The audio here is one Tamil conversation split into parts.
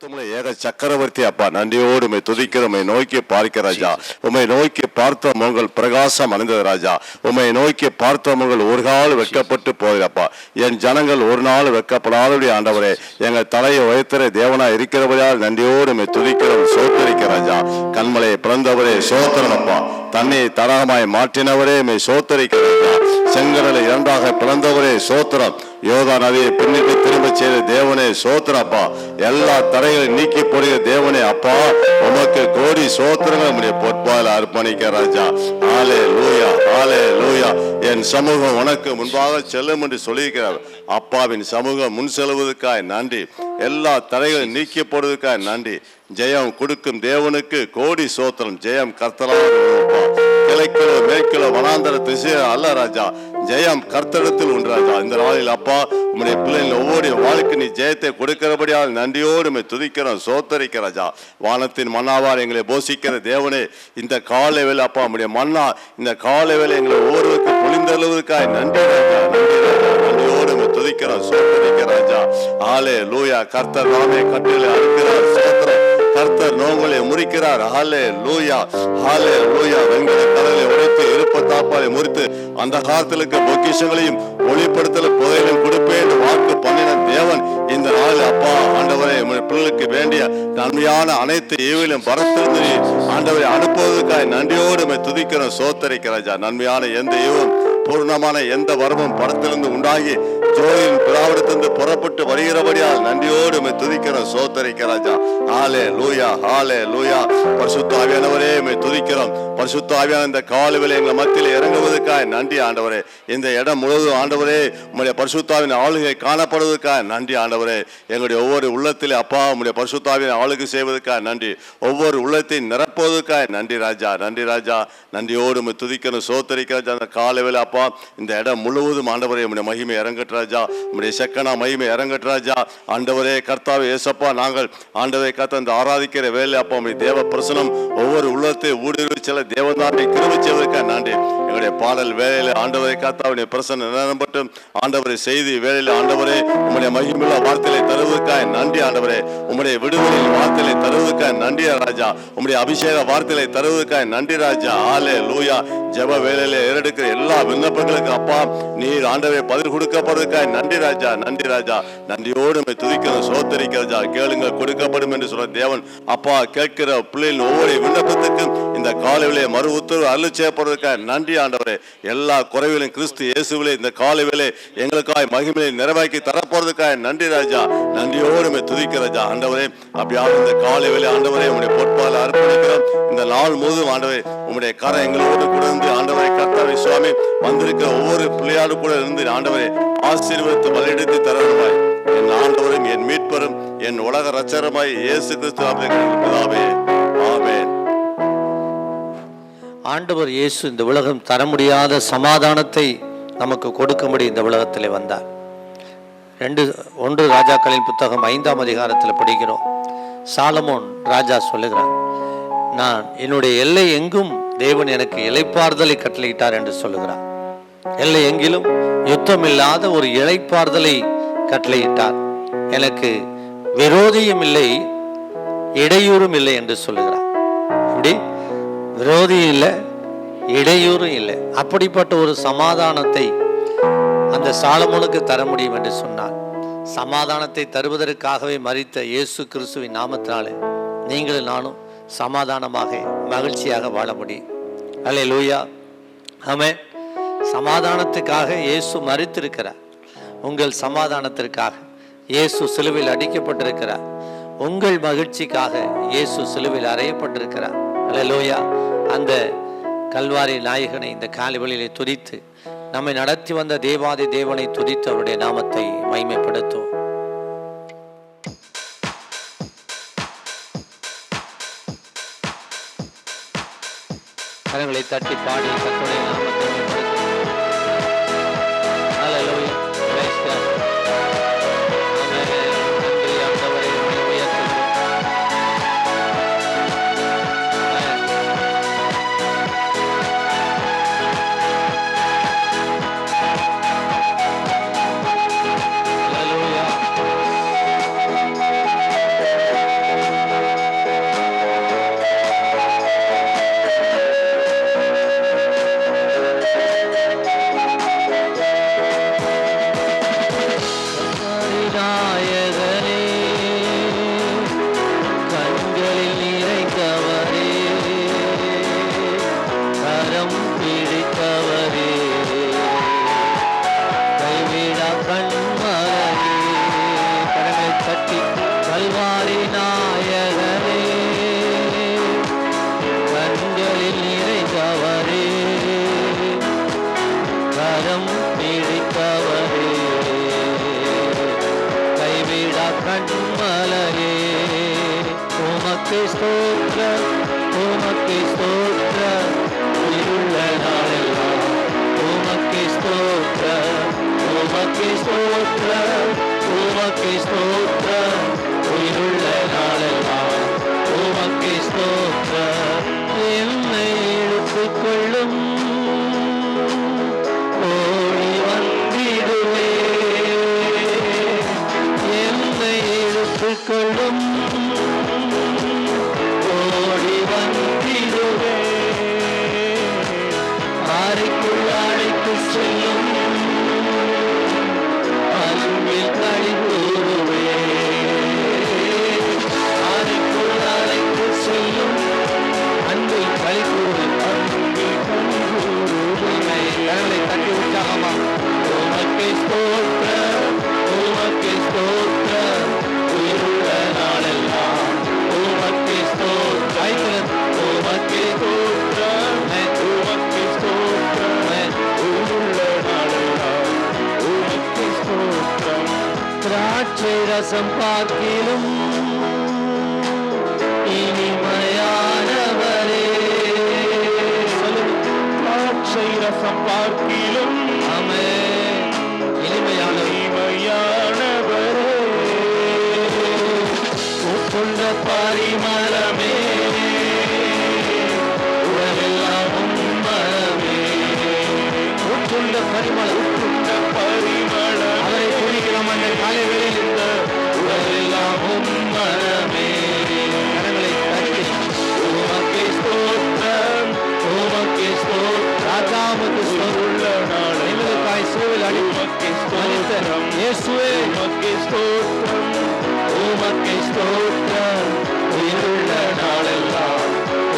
ஏக சக்கரவர்த்தி அப்பா, நன்றியோடு உம்மை துதிக்கிறோம். உம்மை நோக்கி பார்க்க ராஜா, உம்மை நோக்கி பார்த்த உங்கள் பிரகாசம் அடைந்தது ராஜா. உம்மை நோக்கி பார்த்த உங்கள் ஒரு கால் வெட்கப்பட்டு போகிறப்பா. என் ஜனங்கள் ஒரு நாள் வெட்கப்படாதபடி ஆண்டவரே, எங்கள் தலையை உயர்த்துற தேவனா இருக்கிறவரையால் நன்றியோடு உம்மை துதிக்கிறோம், சோத்தரிக்க ராஜா. கண்மலையை பிறந்தவரே சோத்திரம் அப்பா, தன்னை தரகமாய் மாற்றினவரே உம்மை சோத்தரிக்க ராஜா. செங்கடலை இரண்டாக பிறந்தவரே சோத்திரம். யோதா நதியை பின்னிட்டு திரும்ப செய்த தேவனே சோத்திரப்பா. எல்லா தடைகளை நீக்கி போடுகிற தேவனே அப்பா, உமக்கு கோடி சோத்திரங்கள் நம்முடைய பொற்பால் அர்ப்பணிக்க ராஜா. ஆலே லூயா, ஆலே லூயா. என் சமூகம் உனக்கு முன்பாக செல்லும் என்று சொல்லியிருக்கிறார். அப்பாவின் சமூகம் முன் செல்வதற்காய் நன்றி. எல்லா தடைகளை நீக்கி போடுவதற்காய் நன்றி. ஜெயம் கொடுக்கும் தேவனுக்கு கோடி சோத்திரம். ஜெயம் கர்த்தராக கிழக்கிலோ மேற்கிலோ வனாந்தர திசையோ அல்ல ராஜா, ஜெயம் கர்த்தரிடத்தில் உண்டு ராஜா. இந்த நாளில் அப்பா, உம்முடைய பிள்ளைகள் ஒவ்வொரு வாழ்க்கை நீ ஜெயத்தை கொடுக்கிறபடியால் நன்றியோடு உம்மை துதிக்கிறோம், சோத்தரிக்க ராஜா. வானத்தின் மன்னாவார் எங்களை போஷிக்கிற தேவனே, இந்த காலை வேளை அப்பா, உம்முடைய மன்னா இந்த காலை வேளை எங்களை ஒவ்வொருவருக்கு பொழிந்தளவுக்காய் நன்றி ராஜா, நன்றி ராஜா. நன்றியோடு உம்மை துதிக்கிறோம், சோத்தரிக்க ராஜா. ஆலே லூயா. கர்த்தர் நாமே கட்டிலே அறுக்கிறார், சோத்திரம். கர்த்தர் நோங்களை முறிக்கிறார். ஹாலே லூயா, ஹாலே லூயா. வெண்கல கடலை உடைத்து இருப்ப தாப்பாலை முறித்து அந்த காலத்திலுக்கு பொக்கிஷங்களையும் ஒளிப்படுத்தல புதையிலும் கொடுப்பேன் என்று வாக்கு பண்ணின தேவன் இந்த நாளில் அப்பா ஆண்டவரை பிள்ளைகளுக்கு வேண்டிய நன்மையான அனைத்து ஈவிலும் பரத்திருந்து ஆண்டவரை அனுப்புவதற்காக நன்றியோடு துதிக்கிறோம், சோத்தரிக்க ராஜா. நன்மையான எந்த ஈவும் பூர்ணமான எந்த வரமும் படத்திலிருந்து உண்டாகி ஜோதியின் பிராவிடத்திலிருந்து புறப்பட்டு வருகிறபடியால் நன்றியோடு துதிக்கிறோம், சோத்தரிக்க ராஜா. ஆலே லூயா, ஆலே லூயா. பரிசுத்த ஆவியானவரே உம்மை துதிக்கிறோம். பரிசுத்த ஆவியான இந்த காலையில் எங்கள் மத்தியில் இறங்குவதற்காக நன்றி ஆண்டவரே. இந்த இடம் முழுவதும் ஆண்டவரே உம்முடைய பரிசுத்தாவின் ஆளுகை காணப்படுவதற்காக நன்றி ஆண்டவரே. எங்களுடைய ஒவ்வொரு உள்ளத்திலே அப்பா உம்முடைய பரிசுத்தாவின் ஆளுகை செய்வதற்காக நன்றி. ஒவ்வொரு உள்ளத்தையும் நிரப்புவதற்காக நன்றி ராஜா, நன்றி ராஜா. நன்றியோடு உம்மை துதிக்கிறோம், சோத்தரிக்க ராஜா. அந்த காலையில் அப்பா இந்த இடம் முழுவதும் ஆண்டவரே உம்முடைய மகிமை இறங்கட்டு ராஜா, உம்முடைய செக்கனா மகிமை இறங்கட்டு ராஜா. ஆண்டவரே கர்த்தாவே ஏசப்பா, நாங்கள் ஆண்டவரை கர்த்தர் அந்த ஆராதிக்கிற வேலை அப்பா உம்முடைய தேவ பிரசனம் ஒவ்வொரு உள்ளத்தை ஊடுருவி செல்ல தேவனாரை கிருபை செய்வதற்காக நன்றி. எங்களுடைய பாடல் வேலையில் ஆண்டவரை கர்த்தாவுடைய பிரசனம் நிரம்பட்டும். ஆண்டவரை செய்தி வேலையில் ஆண்டவரே உம்முடைய மகிமையுள்ள வார்த்தையை தருவதற்காக நன்றி ஆண்டவரே. உம்முடைய விடுதலையில் வார்த்தையை தருவதற்காக நன்றி ராஜா. உம்முடைய அபிஷேக வார்த்தையை தருவதற்காக நன்றி ராஜா. ஆலே லூயா. ஜெப வேலையில ஏறெடுக்கிற எல்லா விண்ணப்பங்களுக்கு அப்பா நீர் ஆண்டவரை பதில் கொடுக்கப்படுவதற்காக நன்றி ராஜா, நன்றி ராஜா. நன்றியோடு துதிக்கிறோம், சோத்தரிக்க ராஜா. கேளுங்கள் கொடுக்கப்படும் என்று சொல்ற தேவன் அப்பா, கேட்கிற பிள்ளைகளின் ஒவ்வொரு விண்ணப்பத்துக்கும் இந்த காலையிலே மறு உத்தரவு அருள் செய்யப்படுவதற்காக நன்றி ஆண்டவரே. எல்லா குறைவிலும் கிறிஸ்து இயேசுவிலே இந்த காலையிலே எங்களுக்காக மகிமையை நிறைவாக்கி தரப்போறதுக்காக நன்றி ராஜா. நன்றியோடு துதிக்க ராஜா. ஆண்டவரே அப்படியாக இந்த காலையிலே ஆண்டவரே உம்முடைய பொற்பால் அர்ப்பணிக்கிறோம். இந்த நாள் முழுவதும் ஆண்டவரே உம்முடைய கரம் எங்களோடு கூட இருந்து ஆண்டவரை கர்த்தாவே சுவாமி வந்திருக்கிற ஒவ்வொரு பிள்ளையாடு கூட இருந்து ஆண்டவரை ஆசீர்வதித்து வழிநடத்தி தரணுமாய் என் ஆண்டவரும் என் மீட்பரும் என் உலக ரட்சகருமாய் இயேசு கிறிஸ்து பிதாவே, ஆமென். ஆண்டவர் இயேசு இந்த உலகம் தர முடியாத சமாதானத்தை நமக்கு கொடுக்கும்படி இந்த உலகத்தில் வந்தார். 1 ராஜாக்களின் புத்தகம் 5ஆம் அதிகாரத்தில் படிக்கிறோம். சாலமோன் ராஜா சொல்லுகிறார், நான் என்னுடைய எல்லை எங்கும் தேவன் எனக்கு இளைப்பாறுதலை கட்டளையிட்டார் என்று சொல்லுகிறார். எல்லை எங்கிலும் யுத்தம் இல்லாத ஒரு இளைப்பாறுதலை கட்டளையிட்டார். எனக்கு விரோதியும் இல்லை இடையூறும் இல்லை என்று சொல்லுகிறார். இப்படி விரோதியும் இல்லை இடையூறும் இல்லை. அப்படிப்பட்ட ஒரு சமாதானத்தை அந்த சாலமோனுக்கு தர முடியும் என்று சொன்னார். சமாதானத்தை தருவதற்காகவே மரித்த இயேசு கிறிஸ்துவின் நாமத்தினாலே நீங்களும் நானும் சமாதானமாக மகிழ்ச்சியாக வாழ முடியும். அல்லேலூயா, ஆமென். சமாதானத்துக்காக இயேசு மரித்திருக்கிறார். உங்கள் சமாதானத்திற்காக இயேசு சிலுவையில் அடிக்கப்பட்டிருக்கிறார். உங்கள் மகிழ்ச்சிக்காக இயேசு சிலுவையில் அறையப்பட்டிருக்கிறார். அல்லேலூயா. அந்த கல்வாரி நாயகனை இந்த காலைவெளியிலே துதித்து நம்மை நடத்தி வந்த தேவாதி தேவனை துதித்து அவருடைய நாமத்தை மகிமைப்படுத்துவோம். கரங்களை தட்டி பாடி கர்த்தருடைய நாமத்தை ஹல்லேலூயா. Price God. ஆமென். நன்றி ஆண்டவரே, உம்மை உயர்த்துகிறோம். ஹல்லேலூயா. செல்லும் அன்பில் களி கூறுவே அறைக்குள் அழைத்து செல்லும் அன்பில் களி கூறுவே கரங்களை தட்டி உற்சாகமா உமக்கே ஸ்தோத்திரம் உமக்கே ஸ்தோத்திரம் உயிருள்ள நாளெல்லாம் உமக்கே ஸ்தோத்திரம் உமக்கே ஸ்தோத்திரம் உமக்கே ஸ்தோத்திரம் உயிருள்ள நாளெல்லாம் உமக்கே ஸ்தோத்திரம் திராட்சை ரசம் பார்க்கிலும் இனிமையானவரே திராட்சை ரசம் பார்க்கிலும் இனிமையானவரே உட்கொண்ட பரிமளமே உலகெல்லாம் உம்மரமே உட்கொண்ட பரிமளம் அவரை துணிக்கிறோம் அந்த காலை வேளையில் இந்த உலகெல்லாம் உம்மரமே கரங்களை தட்டி உமக்கே ஸ்தோத்திரம் உமக்கே ஸ்தோத்திரம் ராஜாவுக்கு சொல்லுள்ள நாள் எங்களுக்காய் சேவையில் அடிமக்கே ஸ்தோத்திரம் இயேசுவே உமக்கே ஸ்தோத்திரம் உமக்கே ஸ்தோத்திரம் உயிருள்ள நாளெல்லாம்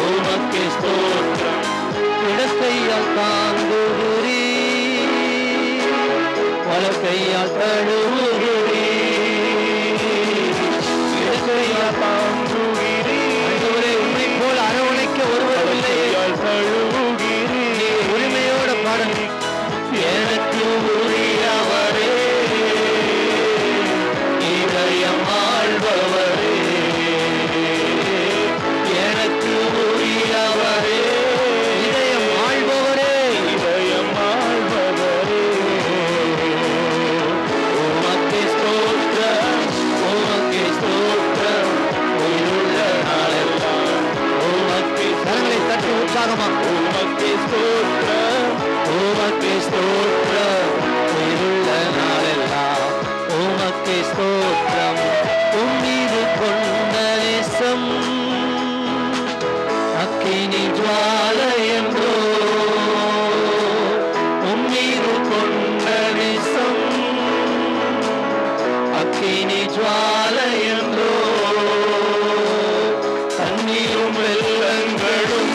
உமக்கே ஸ்தோத்திரம் இடக்கையால் தாங்குகிறீ வலக்கையால் தழுவுகிறீ இடக்கையால் தாங்குகிறீ உண்மை போல் அரவணைக்க ஒருவர் இல்லையே தழுவுகிறீ உரிமையோட பாடல் எனக்கு உரியவரே இதயம் ஆள்பவரே எனக்கு உரியவரே இதயம் ஆள்பவரே இதயம் ஆள்பவரே உமக்கே ஸ்தோத்திரம் உமக்கே ஸ்தோத்திரம் உயிருள்ள நாளெல்லாம் உமக்கே கரங்களை தட்டி உற்சாகமா உமக்கே ஸ்தோத்திரம் உமக்கே ஸ்தோத்திரம் உயிருள்ள நாளெல்லாம் உமக்கே ஸ்தோத்திரம் உம்மீது கொண்ட நேசம் அக்கினி ஜுவாலை என்றோ உம்மீது கொண்ட நேசம் அக்கினி ஜுவாலை என்றோ தண்ணீரும் வெள்ளங்களும்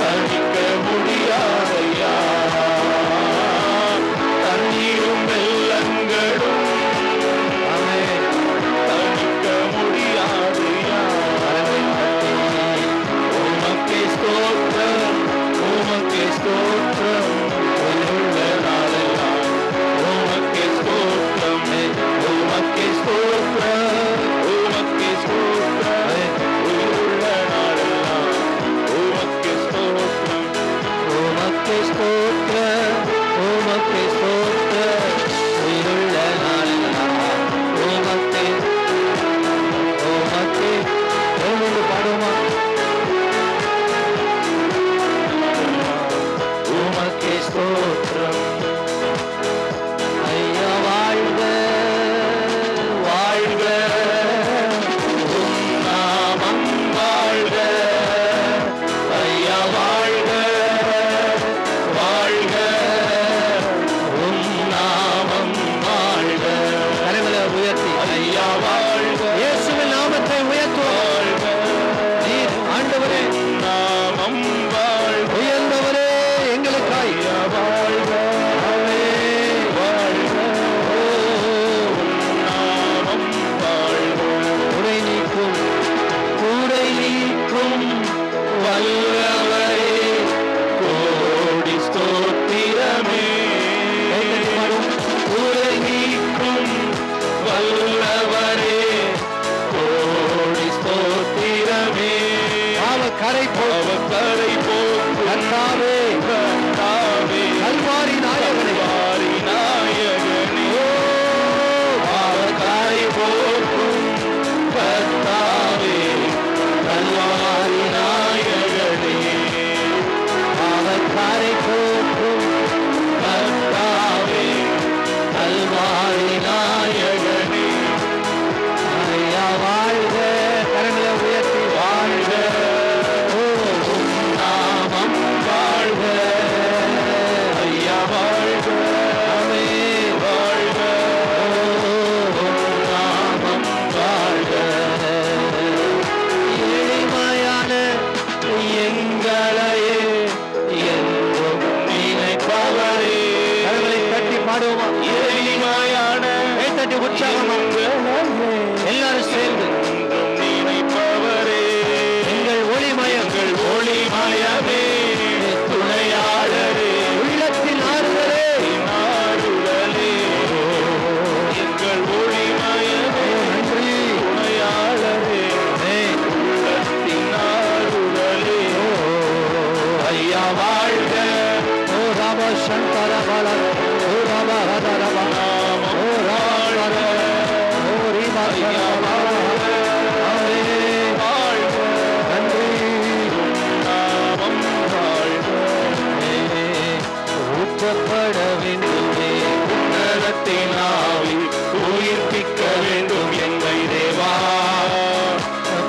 தணிக்க முடியாதையா ஊற்றப்பட வேண்டுமே உன்னதத்தின் ஆவி, உயிர்ப்பிக்க வேண்டும் எங்கள் தேவா.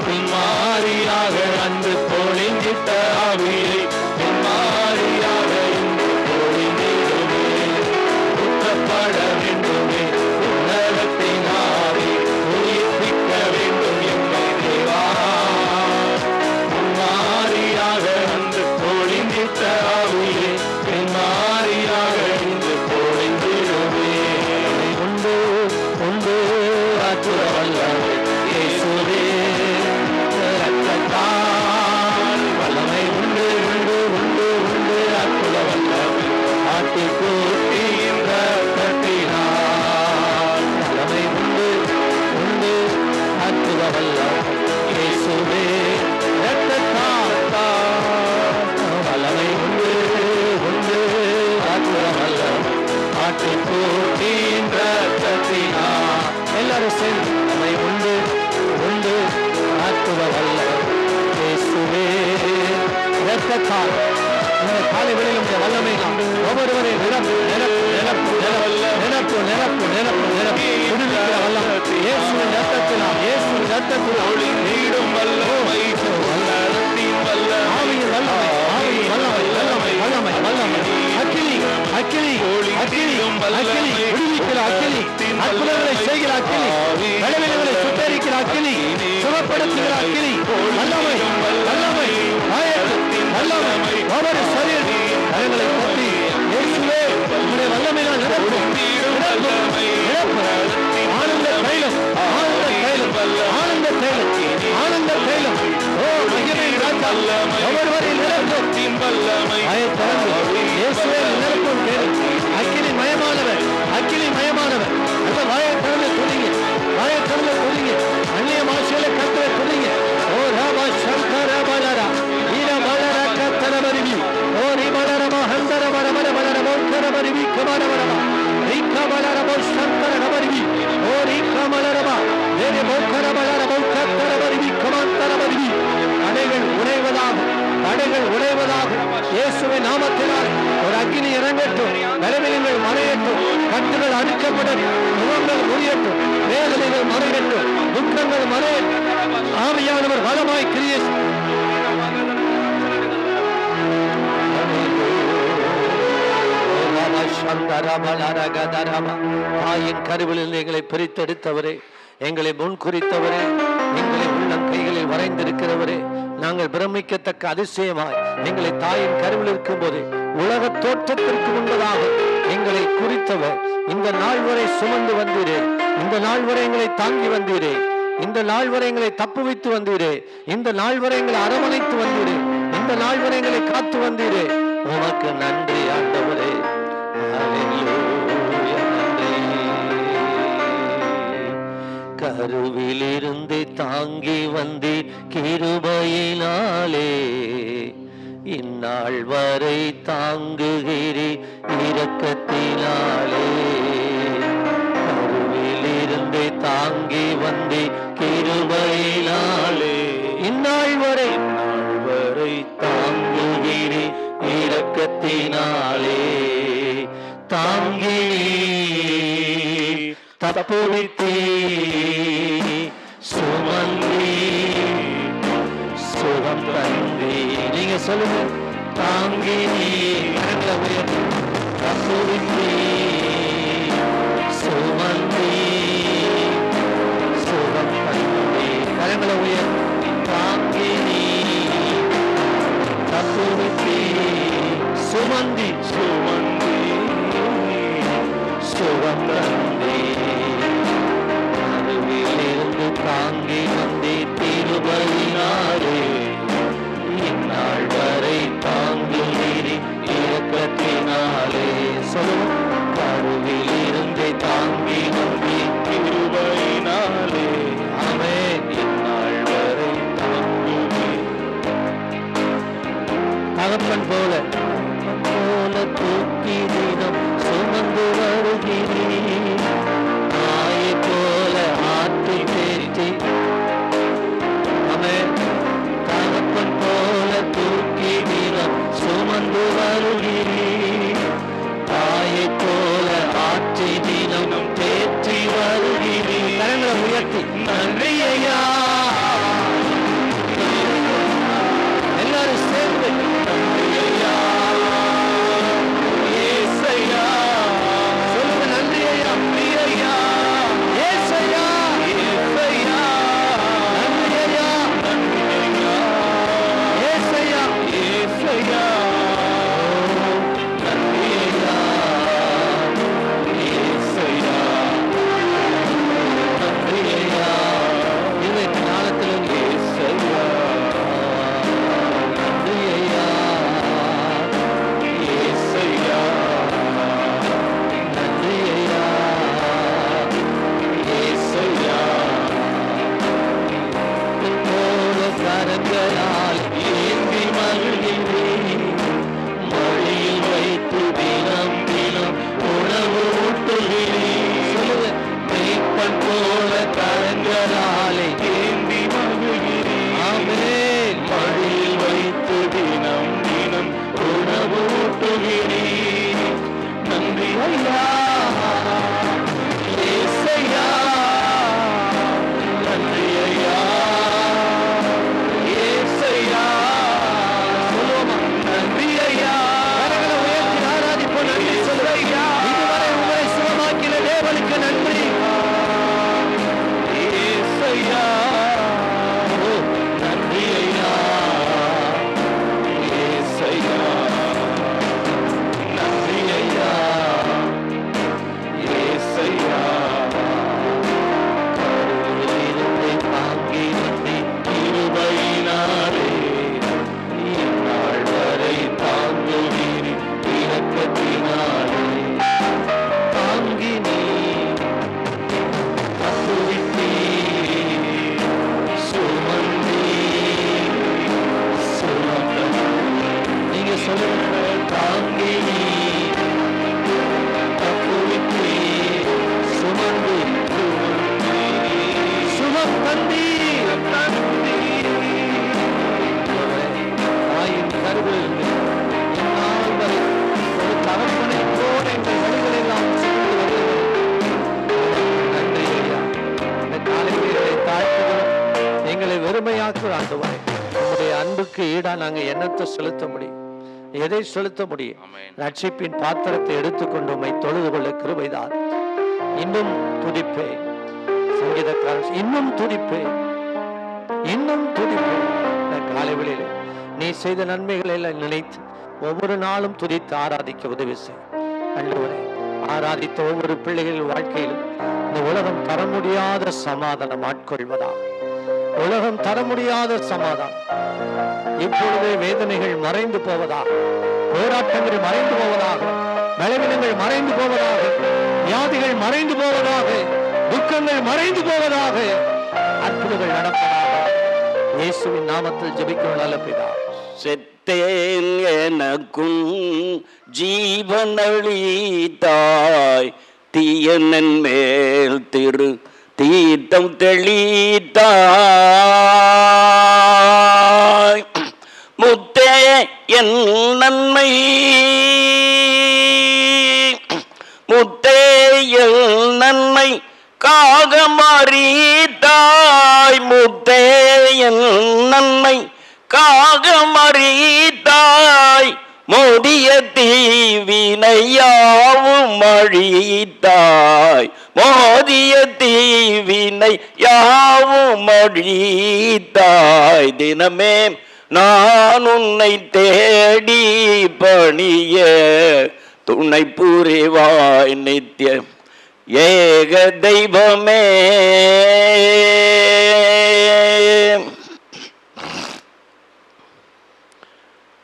பின்மாரியாக அன்று பொழிந்திட்ட ஆவியை பின்மாரியாக இன்று பொழிந்திடுமே. ஊற்றப்பட வேண்டுமே உன்னதத்தின் ஆவி, உயிர்ப்பிக்க வேண்டும் எங்கள் தேவா. பின்மாரியாக அன்று பொழிந்திட்ட ஆவியை பின்மாரியாக இன்று பொழிந்திடுமே. உண்டு உண்டு அற்புத வல்லமை இயேசுவே, இரத்தத்தால் வல்லமை உண்டு உண்டு உண்டு உண்டு அற்புத வல்லமை ஆட்டுக்குட்டியின் இரத்தத்தினால் வல்லமை உண்டு உண்டு அற்புத வல்லமை இயேசுவே, இரத்தத்தால் வல்லமை உண்டு உண்டு அற்புத வல்லமை ஆட்டுக்குட்டியின் இரத்தத்தினால். எல்லாரும் சேர்ந்து வல்லமை உண்டு உண்டு அற்புத வல்லமை இயேசுவே, இரத்தத்தால். இந்த காலை வேளையில் உடைய வல்லமை ஒவ்வொருவரை நிரப்பு நிரப்பு நிரப்பு நிரப்பு நிரப்பு நிரப்பு நிரப்பு விடுவிக்கிற வல்லமை இயேசுவின் இரத்தத்தினால், இயேசுவின் இரத்தத்தினால் நீடும் வல்லமை, ஆவியின் வல்லமை, ஆவியின் வல்லமை வல்லமை வல்லமை வல்லமை அக்கினி அக்கினி அக்கினி அக்கினி விடுவிக்கிற அக்கினி, அற்புதங்களை செய்கிற அக்கினி, கடவுள்களை சுத்தரிக்கிற அக்கினி, சுகப்படுத்துகிற அக்கினி, வல்லமை வல்லமை வல்லமை ஒவ்வொரு சரீரத்தை கரங்களை தட்டி இயேசுவே உம்முடைய வல்லமையினால் நிரப்பு நிரப்பு ஆனந்த தைலம் ஆனந்த தைலம் ஆனந்த தைலம் ஆனந்த தைலம். ஓ மகிமை ராஜா ஒவ்வொருவரை நிரப்பும் வாயை திறந்து இயேசுவே நிரப்பும் கேளு. அக்கினி மயமானவர், அக்கினி மயமானவர். அந்த வாயை திறந்து துணிங்க, வாயை திறந்து துணிங்க, அந்நிய மாசியில கத்துவை துணிங்க. ஓ ராபா சங்கர பலரா ஈர பலர கத்தர வருவி, ஓ ரி பலரமா ஹந்தர பரமர பலர மோக்கர வருவி கமர வரமா ரீக்க பலரமோ சங்கர வருவி, ஓ ரீக்க மலரமா வேறு மோக்கர பலர மோக்கத்தர வருவி கமாந்தர வருவி. தடைகள் உடைவதாக, தடைகள் உடைவதாக இயேசுவின் நாமத்தினால் ஒரு அக்கினி இறங்கட்டும், பலவீனங்கள் மறையட்டும், கட்டுகள் அறுக்கப்படட்டும், முகங்கள் முறியட்டும், வேதனைகள் மறையட்டும், துக்கங்கள் மறையட்டும். ஆவியானவர் வளமாய் கிரியை தாயின் கருவிலிருந்து எங்களை பிரித்தெடுத்தவரே, எங்களை முன்குறித்தவரே, எங்களை உள்ளம் கைகளில் வரைந்திருக்கிறவரே, நாங்கள் பிரமிக்கத்தக்க அதிசயமாய் எங்களை தாயின் கருவில் இருக்கும் போது உலக தோற்றத்திற்கு முன்பதாக எங்களை குறித்தவர். இந்த நாள் வரை சுமந்து வந்தீரே, இந்த நாள் வரை எங்களை தாங்கி வந்தீரே, இந்த நாள் வரை எங்களை தப்புவித்து வந்தீரே, இந்த நாள் வரை எங்களை அரவணைத்து வந்தீரே, இந்த நாள் வரை எங்களை காத்து வந்தீரே. உமக்கு நன்றி ஆண்டவரே, ஹல்லேலூயா, நன்றி. கருவிலிருந்து தாங்கி வந்தீர் கிருபையினாலே, இந்நாள் வரை தாங்குகிறீ இரக்கத்தினாலே. கருவிலிருந்து தாங்கி வந்தீ கிருபையினாலே, இந்நாள் வரை தாங்குகிறீ இரக்கத்தினாலே. தாங்கி தப்புவித்தீ சுமந்தி சுகம் தந்தி. நீங்க சொல்லுங்க, தாங்கி தப்புவித்தீ சுமந்தி சுகம் தந்தி. கரங்களை உயர். தாங்கி தப்புவித்தீ சுமந்தி சுமந்தி சுகம் தந்தி. அருவிலிருந்து தாங்கி வந்தே திருபதினாலே, இந்நாள் வரை தாங்குகிறீ இரக்கத்தினாலே. சொல்லுவோம், அருவிலிருந்து தாங்கி வந்தே திருபதினாலே. ஆமென். இந்நாள் வரை தாங்குகிறீ. தகப்பன் போல தூக்கி தினம் சுமந்து வருகிறீர். தாயை போல ஆற்றி தேற்றி ஆமென் தகப்பன் போல தூக்கி தினம் சுமந்து வருகிறீர். தாயை போல ஆற்றி தினம் தேற்றி வருகிறீர். கரங்களை உயர்த்தி நன்றி ஐயா. எல்லாரும் சேர்ந்து நன்றி ஐயா. ஏசையா சொல்லுங்க நன்றி ஐயா. நன்றி ஐயா. ஏசையா ஏசையா நன்றி ஐயா. நன்றி ஐயா. ஏசையா ஏசையா நன்றி ஐயா. ஏசையா நன்றி ஐயா. இவை ஞானத்திலும் ஏசையா நன்றி ஐயா. ஏசையா நன்றி ஐயா. ஏசையா போல கரங்களால் ஏந்தி மகிழ்கிறேன். மழையில் வைத்து தினம் தினம் உணவு ஊட்டுகிறேன். சொல்லுங்க மேய்ப்பன் போல கரங்களாலே ஏந்தி மகிழ்கிறேன். ஆமென். மழையில் வைத்து தினம் தினம் உணவு ஊட்டுகிறேன். நன்றி ஐயா. ஏசையா நன்றி ஐயா. ஏசையா சொல்லுவோமா நன்றி ஐயா. கரங்களை உயர்த்தி ஆராதிப்போம். நன்றி சொல்லுங்க ஐயா. இதுவரை உங்களை சுகமாக்கின தேவனுக்கு நன்றி. ஏசையா ஓ நன்றி ஐயா. ஏசையா நன்றி ஐயா. ஏசையா கருவிலிருந்து தாங்கி வந்தி கிருபையினாலே இந்நாள் வரை தாங்குவீர் இரக்கத்தினாலே. தாங்கி நீ தப்புவித்தீர். சுமந்தீர். நீங்க சொல்லுங்க தாங்கி நீ தப்புவித்தீர். சுமந்து சுகம் தந்தீர். தாயின் கருவிலிருந்து இந்நாள் வரை ஒரு தகப்பனை போல எங்கள் வழிகளை எல்லாம் சுமந்து வருகிறீர். நன்றி ஐயா. இந்த காலையில் எங்களை தாழ்த்துகிறோம். எங்களை வெறுமையாக்குற ஆண்டவரே, உங்களுடைய அன்புக்கு ஈடா நாங்க எண்ணத்தை செலுத்த முடியும். எதை செலுத்த முடியும்? ரட்சிப்பின் பாத்திரத்தை எடுத்துக்கொண்டு உம்மை தொழுது கொள்ள கிருபைதான். இன்னும் துதிப்பேன். சங்கீதக்காரன் இன்னும் துதிப்பேன், இன்னும் துதிப்பேன். இந்த காலை வேளையிலே நீ செய்த நன்மைகளை எல்லாம் நினைத்து ஒவ்வொரு நாளும் துதித்து ஆராதிக்க உதவி செய் ஆண்டவரே. ஆராதித்த ஒவ்வொரு பிள்ளைகளின் வாழ்க்கையிலும் இந்த உலகம் தர முடியாத சமாதானம் ஆட்கொள்வதா. உலகம் தர முடியாத சமாதானம். இப்பொழுதே வேதனைகள் மறைந்து போவதாக, போராட்டங்கள் மறைந்து போவதாக, பலவீனங்கள் மறைந்து போவதாக, வியாதிகள் மறைந்து போவதாக, துக்கங்கள் மறைந்து போவதாக, அற்புதங்கள் நடப்பதாக. இயேசுவின் நாமத்தில் ஜெபிக்கிறோம் நல்ல பிதா. செத்தேன் எனக்கும் ஜீவனளித்தாய், தீயனன் மேல் திரு தீர்த்தம் தெளித்தாய். முத்தே என் நன்மை, முத்தே என் நன்மை காக மறித்தாய். முத்தே என் நன்மை காக மறித்தாய். மோதிய தீவினையாவும் அழித்தாய். மோதிய தீவினை யாவும் அழித்தாய். தினமே நான் உன்னை தேடி பணிய துணை புரிவாய் நித்திய ஏக தெய்வமே.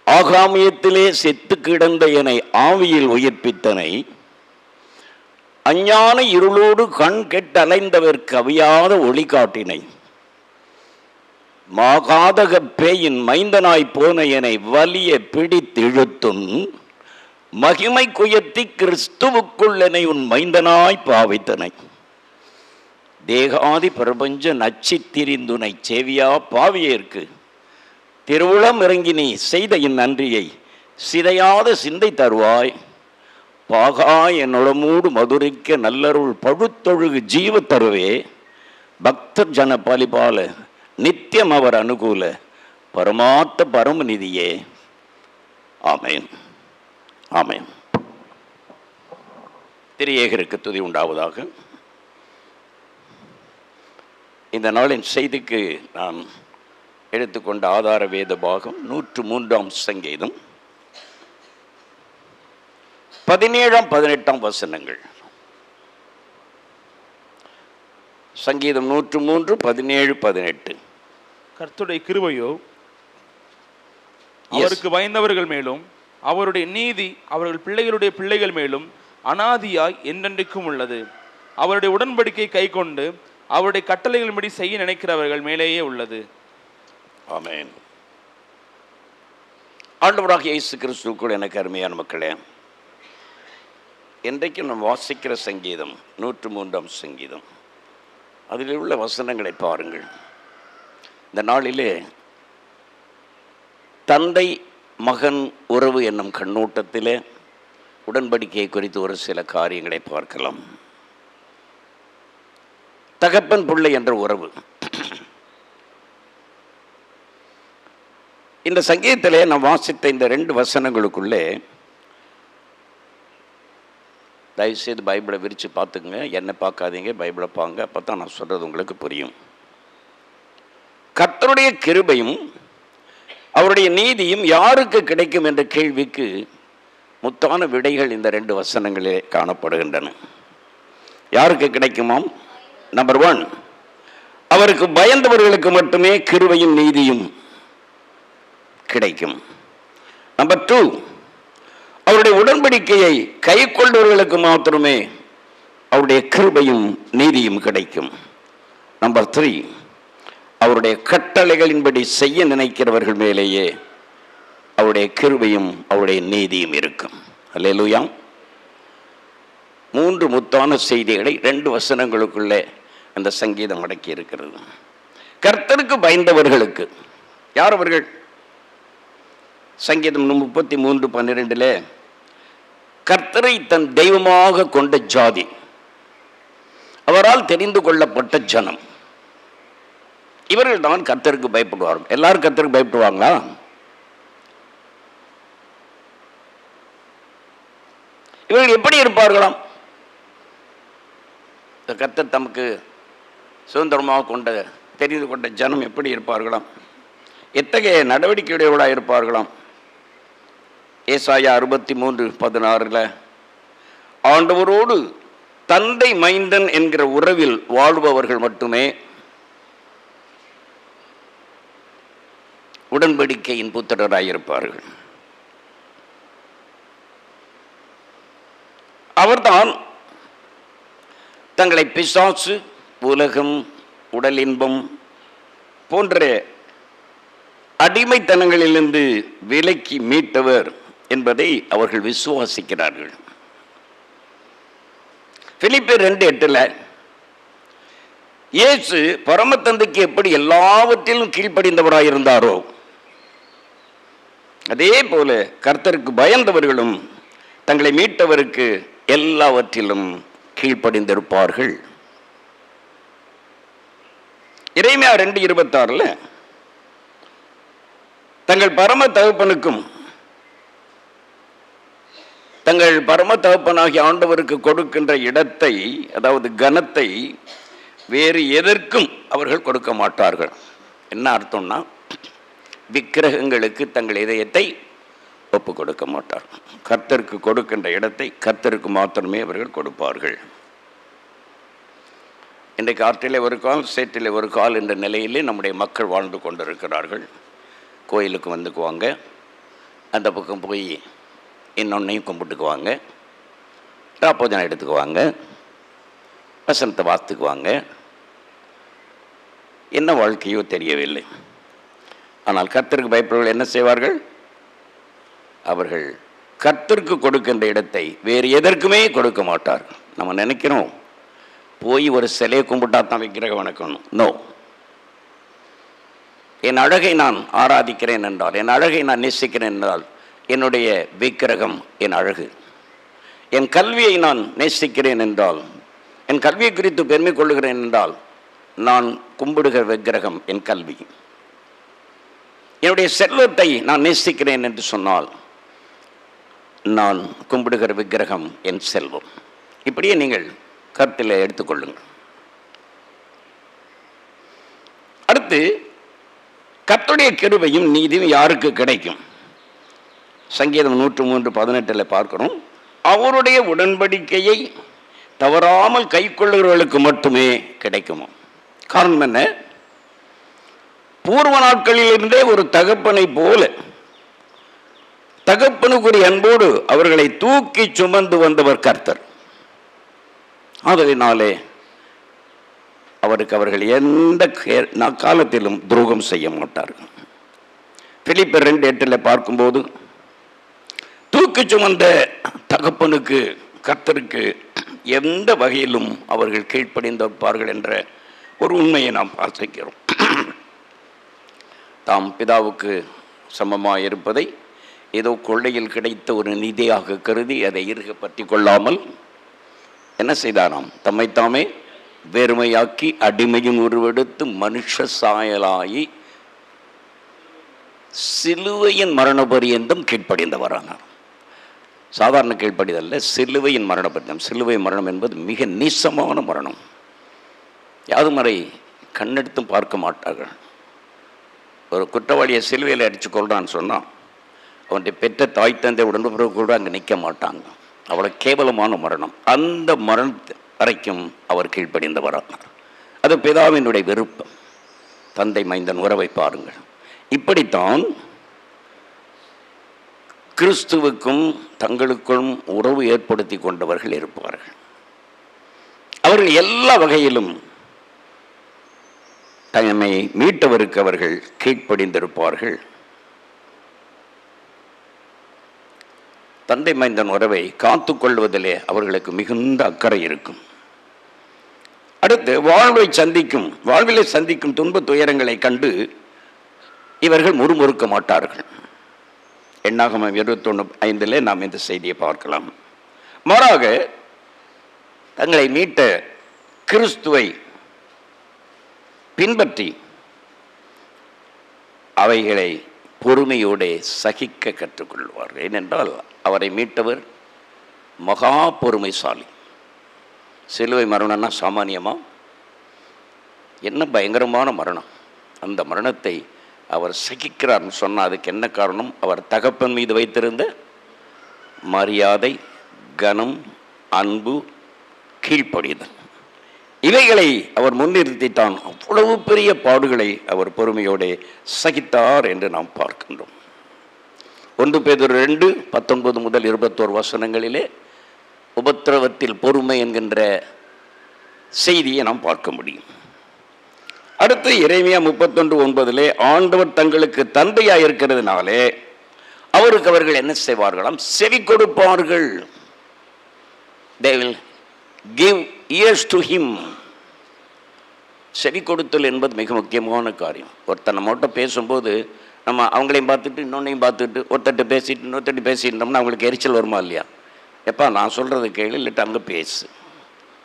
ஆகாமியத்திலே செத்து கிடந்த என்னை ஆவியில் உயிர்ப்பித்தனை, அஞ்ஞான இருளோடு கண் கெட்டு அலைந்தவர்க்கு அவியாத ஒளி காட்டினை. மாகாதக பேயின் மைந்தனாய் போன என்னை வலிய பிடித்திழுத்தும் மகிமை குயர்த்தி கிறிஸ்துவுக்குள் என்னை உன் மைந்தனாய் பாவித்தனை. தேகாதி பிரபஞ்ச நச்சி திரிந்துனை சேவியா பாவியேற்கு திருவுளம் இறங்கி நீ செய்த இந்நன்றியை சிதையாத சிந்தை தருவாய். பாகாய் என்னுடமூடு மதுரைக்க நல்லருள் பழுத்தொழுகு ஜீவ தருவே. பக்தர் ஜன பலிபால நித்தியம் அவர் அனுகூல பரமார்த்த பரமநிதியே. ஆமேன், ஆமேன். திரியேகருக்கு துதி உண்டாவதாக. இந்த நாளின் செய்திக்கு நான் எடுத்துக்கொண்ட ஆதார வேத பாகம் 103ஆம் சங்கீதம் 17, 18 வசனங்கள். சங்கீதம் 103, 17, 18. கர்த்தருடைய கிருபையோ அவருக்கு பயந்தவர்கள் மேலும் அவருடைய நீதி அவர்கள் பிள்ளைகளுடைய பிள்ளைகள் மேலும் அனாதியாய் என்றென்றைக்கும் உள்ளது. அவருடைய உடன்படிக்கை கை கொண்டு அவருடைய கட்டளைகளின்படி செய்ய நினைக்கிறவர்கள் மேலேயே உள்ளது. ஆமென். ஆண்டவராக இயேசு கிறிஸ்துவுக்குள் எனக்கு அருமையான மக்களே, இன்றைக்கு நாம் வாசிக்கிற சங்கீதம் 103ஆம் சங்கீதம், அதில் உள்ள வசனங்களை பாருங்கள். இந்த நாளிலே தந்தை மகன் உறவு என்னும் கண்ணோட்டத்திலே உடன்படிக்கையை குறித்து ஒரு சில காரியங்களை பார்க்கலாம். தகப்பன் பிள்ளை என்ற உறவு. இந்த சங்கீதத்திலே நான் வாசித்த இந்த 2 வசனங்களுக்குள்ளே தயவுசெய்து பைபிளை விரித்து பார்த்துக்குங்க, என்னை பார்க்காதீங்க, பைபிளை பாருங்க, அப்போ தான் நான் சொல்கிறது உங்களுக்கு புரியும். கர்த்தருடைய கிருபையும் அவருடைய நீதியும் யாருக்கு கிடைக்கும் என்ற கேள்விக்கு முத்தான விடைகள் இந்த 2 வசனங்களே காணப்படுகின்றன. யாருக்கு கிடைக்குமாம்? நம்பர் 1, அவருக்கு பயந்தவர்களுக்கு மட்டுமே கிருபையும் நீதியும் கிடைக்கும். நம்பர் 2, அவருடைய உடன்படிக்கையை கை கொள்பவர்களுக்கு மாத்திரமே அவருடைய கிருபையும் நீதியும் கிடைக்கும். நம்பர் 3, அவருடைய கட்டளைகளின்படி செய்ய நினைக்கிறவர்கள் மேலேயே அவருடைய கிருபையும் அவருடைய நீதியும் இருக்கும். அல்லேலூயா. 3 முத்தான செய்திகளை 2 வசனங்களுக்குள்ளே அந்த சங்கீதம் அடக்கி இருக்கிறது. கர்த்தருக்கு பயந்தவர்களுக்கு யார் அவர்கள்? சங்கீதம் 33:12 கர்த்தரை தன் தெய்வமாக கொண்ட ஜாதி, அவரால் தெரிந்து கொள்ளப்பட்ட ஜனம், இவர்கள் தான் கர்த்தருக்கு பயப்படுவார்கள். எல்லாரும் கர்த்தருக்கு பயப்படுவாங்களா? இவர்கள் எப்படி இருப்பார்களாம்? கர்த்தர் தமக்கு சுதந்திரமாக கொண்ட தெரிந்து கொண்ட ஜனம் எப்படி இருப்பார்களாம்? எத்தகைய நடவடிக்கையுடையவர்களாக இருப்பார்களாம்? ஏசாயா 63:16 ஆண்டவரோடு தந்தை மைந்தன் என்கிற உறவில் வாழ்பவர்கள் மட்டுமே உடன்படிக்கையின் புத்திரராயிருப்பார்கள். அவர்தான் தங்களை பிசாசு, உலகம், உடல் இன்பம் போன்ற அடிமைத்தனங்களிலிருந்து விலக்கி மீட்டவர் என்பதை அவர்கள் விசுவாசிக்கிறார்கள். பிலிப்பியர் 2:8 இயேசு பரமத்தந்தைக்கு எப்படி எல்லாவற்றிலும் கீழ்ப்படிந்தவராயிருந்தாரோ அதே போல கர்த்தருக்கு பயந்தவர்களும் தங்களை மீட்டவருக்கு எல்லாவற்றிலும் கீழ்ப்படிந்திருப்பார்கள். எரேமியா 2:26 தங்கள் பரம தகப்பனுக்கும் தங்கள் பரம தகப்பனாகிய ஆண்டவருக்கு கொடுக்கின்ற இடத்தை, அதாவது கனத்தை, வேறு எதற்கும் அவர்கள் கொடுக்க மாட்டார்கள். என்ன அர்த்தம்னா, விக்கிரகங்களுக்கு தங்கள் இதயத்தை ஒப்பு கொடுக்க மாட்டார்கள். கர்த்தருக்கு கொடுக்கின்ற இடத்தை கர்த்தருக்கு மாத்திரமே அவர்கள் கொடுப்பார்கள். இன்றைக்கு ஆற்றிலே ஒரு கால், சேற்றிலே ஒரு கால் என்ற நிலையிலே நம்முடைய மக்கள் வாழ்ந்து கொண்டிருக்கிறார்கள். கோயிலுக்கு வந்துக்குவாங்க, அந்த பக்கம் போய் இன்னொன்னையும் கும்பிட்டுக்குவாங்க, ராப்போஜனம் எடுத்துக்குவாங்க, வசனத்தை வாத்துக்குவாங்க. என்ன வாழ்க்கையோ தெரியவில்லை. ஆனால் கர்த்தருக்கு பயப்படுவர்கள் என்ன செய்வார்கள்? அவர்கள் கர்த்தருக்கு கொடுக்கின்ற இடத்தை வேறு எதற்குமே கொடுக்க மாட்டார். நம்ம நினைக்கிறோம் போய் ஒரு சிலையை கும்பிட்டா தான் விக்கிரகம் வணக்கணும். நோ. என் அழகை நான் ஆராதிக்கிறேன் என்றால், என் அழகை நான் நேசிக்கிறேன் என்றால், என்னுடைய விக்கிரகம் என் அழகு. என் கல்வியை நான் நேசிக்கிறேன் என்றால், என் கல்வியை குறித்து பெருமை கொள்ளுகிறேன் என்றால், நான் கும்பிடுகிற விக்கிரகம் என் கல்வி. என்னுடைய செல்வத்தை நான் நேசிக்கிறேன் என்று சொன்னால், நான் கும்பிடுகிற விக்கிரகம் என் செல்வம். இப்படியே நீங்கள் கருத்தில் எடுத்துக்கொள்ளுங்கள். அடுத்து, கர்த்தருடைய கிருபையும் நீதியும் யாருக்கு கிடைக்கும்? சங்கீதம் 103:18 பார்க்கிறோம். அவருடைய உடன்படிக்கையை தவறாமல் கை கொள்ளுகிறவர்களுக்கு மட்டுமே கிடைக்குமோ. காரணம் என்ன? பூர்வ நாட்களிலிருந்தே ஒரு தகப்பனை போல தகப்பனுக்குரிய அன்போடு அவர்களை தூக்கி சுமந்து வந்தவர் கர்த்தர். ஆதலினாலே அவருக்கு அவர்கள் எந்த காலத்திலும் துரோகம் செய்ய மாட்டார்கள். பிலிப்பியர் 2:8 பார்க்கும்போது, தூக்கி சுமந்த தகப்பனுக்கு கர்த்தருக்கு எந்த வகையிலும் அவர்கள் கீழ்ப்படிந்திருப்பார்கள் என்ற ஒரு உண்மையை நாம் வாசிக்கிறோம். தாம் பிதாவுக்கு சமமாக இருப்பதை ஏதோ கொள்ளையில் கிடைத்த ஒரு நிதியாக கருதி அதை இறுக பற்றி கொள்ளாமல் என்ன செய்தாராம்? தம்மைத்தாமே வெறுமையாக்கி அடிமையின் உருவெடுத்து மனுஷ சாயலாகி சிலுவையின் மரண பரியந்தம் கீழ்ப்படிந்தவரானார். சாதாரண கீழ்ப்படிதல்ல, சிலுவையின் மரண பரியந்தம். சிலுவை மரணம் என்பது மிக நீசமான மரணம். யாதும் வரை கண்ணெடுத்தும் பார்க்க மாட்டார்கள். ஒரு குற்றவாளியை சிலுவையில் அடித்து கொள்றான்னு சொன்னால் அவனுடைய பெற்ற தாய் தந்தை உடன்பிறகு கூட அங்கே நிற்க மாட்டாங்க. அவ்வளோ கேவலமான மரணம். அந்த மரண வரைக்கும் அவர் கீழ்ப்படிந்தவரானார். அது பிதாவினுடைய விருப்பம். தந்தை மைந்தன் உறவை பாருங்கள். இப்படித்தான் கிறிஸ்துவுக்கும் தங்களுக்கும் உறவு ஏற்படுத்தி கொண்டவர்கள் இருப்பார்கள். அவர்கள் எல்லா வகையிலும் தன்னை மீட்டவருக்கு அவர்கள் கீழ்ப்படிந்திருப்பார்கள். தந்தை மைந்தன் உறவை காத்து கொள்வதிலே அவர்களுக்கு மிகுந்த அக்கறை இருக்கும். அடுத்து, வாழ்விலை சந்திக்கும் துன்ப துயரங்களை கண்டு இவர்கள் முறுமுறுக்க மாட்டார்கள். எண்ணாகமம் 21:5 நாம் இந்த செய்தியை பார்க்கலாம். மாறாக தங்களை மீட்ட கிறிஸ்துவை பின்பற்றி அவைகளை பொறுமையோடு சகிக்க கற்றுக்கொள்வார்கள். ஏனென்றால் அவரை மீட்டவர் மகா பொறுமைசாலி. சிலுவை மரணம்னா சாமானியமா? என்ன பயங்கரமான மரணம்! அந்த மரணத்தை அவர் சகிக்கிறார்னு சொன்னால் அதுக்கு என்ன காரணம்? அவர் தகப்பன் மீது வைத்திருந்த மரியாதை, கனம், அன்பு, கீழ்ப்படிதல், இவைகளை அவர் முன்னிறுத்தித்தான் அவ்வளவு பெரிய பாடுகளை அவர் பொறுமையோடு சகித்தார் என்று நாம் பார்க்கின்றோம். 1 பேதுரு 2:19-21 உபத்திரவத்தில் பொறுமை என்கின்ற செய்தியை நாம் பார்க்க முடியும். அடுத்து எரேமியா 31:9 ஆண்டவர் தங்களுக்கு தந்தையாக இருக்கிறதுனாலே அவருக்கு அவர்கள் என்ன செய்வார்களாம்? செவி கொடுப்பார்கள். They will give ears to him. செவி கொடுத்தல் என்பது மிக முக்கியமான காரியம். ஒருத்தர் நம்மகிட்ட பேசும்போது நம்ம அவங்களையும் பார்த்துட்டு இன்னொன்னையும் பார்த்துட்டு ஒருத்தட்டு பேசிட்டு இன்னொருத்தட்டு பேசிட்டோம்னா அவங்களுக்கு எரிச்சல் வருமா இல்லையா? எப்பா நான் சொல்கிறது கேளு, இல்லைட்டு அங்கே பேசு,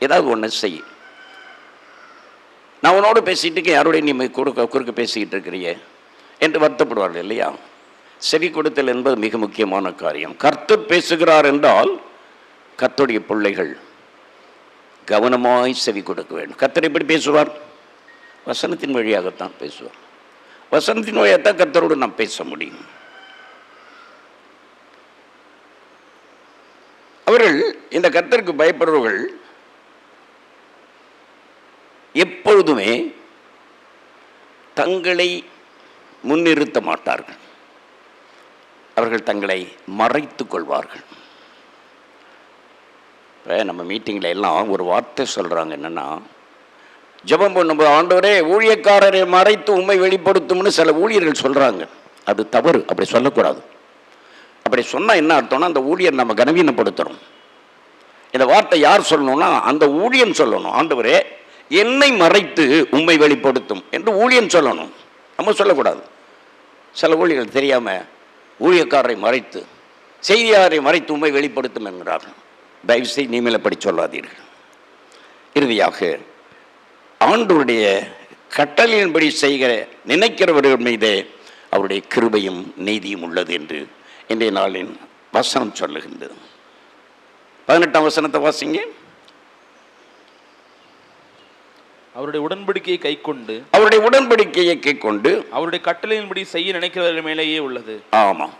ஏதாவது ஒன்று செய். நான் உன்னோடு பேசிட்டு யாரோடைய நீ குறுக்க பேசிக்கிட்டு இருக்கிறிய என்று வருத்தப்படுவார்கள் இல்லையா? செவி கொடுத்தல் என்பது மிக முக்கியமான காரியம். கர்த்தர் பேசுகிறார் என்றால் கர்த்தருடைய பிள்ளைகள் கவனமாய் செவி கொடுக்க வேண்டும். கர்த்தர் எப்படி பேசுவார்? வசனத்தின் வழியாகத்தான் பேசுவார். வசனத்தின் வழியாகத்தான் கர்த்தரோடு நாம் பேச முடியும். அவர்கள் இந்த கர்த்தருக்கு பயப்படுறவர்கள் எப்பொழுதுமே தங்களை முன்னிறுத்த மாட்டார்கள். அவர்கள் தங்களை மறைத்து கொள்வார்கள். இப்போ நம்ம மீட்டிங்கில் எல்லாம் ஒரு வார்த்தை சொல்கிறாங்க, என்னென்னா ஜெபம் பண்ணும்போது ஆண்டவரே ஊழியக்காரரை மறைத்து உண்மை வெளிப்படுத்தும்னு சில ஊழியர்கள் சொல்கிறாங்க. அது தவறு, அப்படி சொல்லக்கூடாது. அப்படி சொன்னால் என்ன அர்த்தம்னா அந்த ஊழியர் நம்ம கனவீனப்படுத்துகிறோம். இந்த வார்த்தை யார் சொல்லணும்னா அந்த ஊழியன் சொல்லணும். ஆண்டவரே என்னை மறைத்து உம்மை வெளிப்படுத்தும் என்று ஊழியன் சொல்லணும், நம்ம சொல்லக்கூடாது. சில ஊழியர்கள் தெரியாமல் ஊழியக்காரரை மறைத்து செய்தியாரை மறைத்து உம்மை வெளிப்படுத்தும் என்கிறார்கள். தயவுசெய்து நீங்கள படி சொல்லாதீர்கள். இறுதியாக ஆண்டவருடைய கட்டளையின்படி செய்கிற நினைக்கிறவர்கள் மீதே அவருடைய கிருபையும் நீதியும் உள்ளது என்று இன்றைய நாளின் வசனம் சொல்லுகின்றது. 18ஆம் வசனத்தை வாசிங்க. அவருடைய உடன்படிக்கையை கைக்கொண்டு அவருடைய உடன்படிக்கையை கைக்கொண்டு அவருடைய கட்டளையின்படி செய்ய நினைக்கிறவர்கள் மேலேயே உள்ளது. ஆமாம்,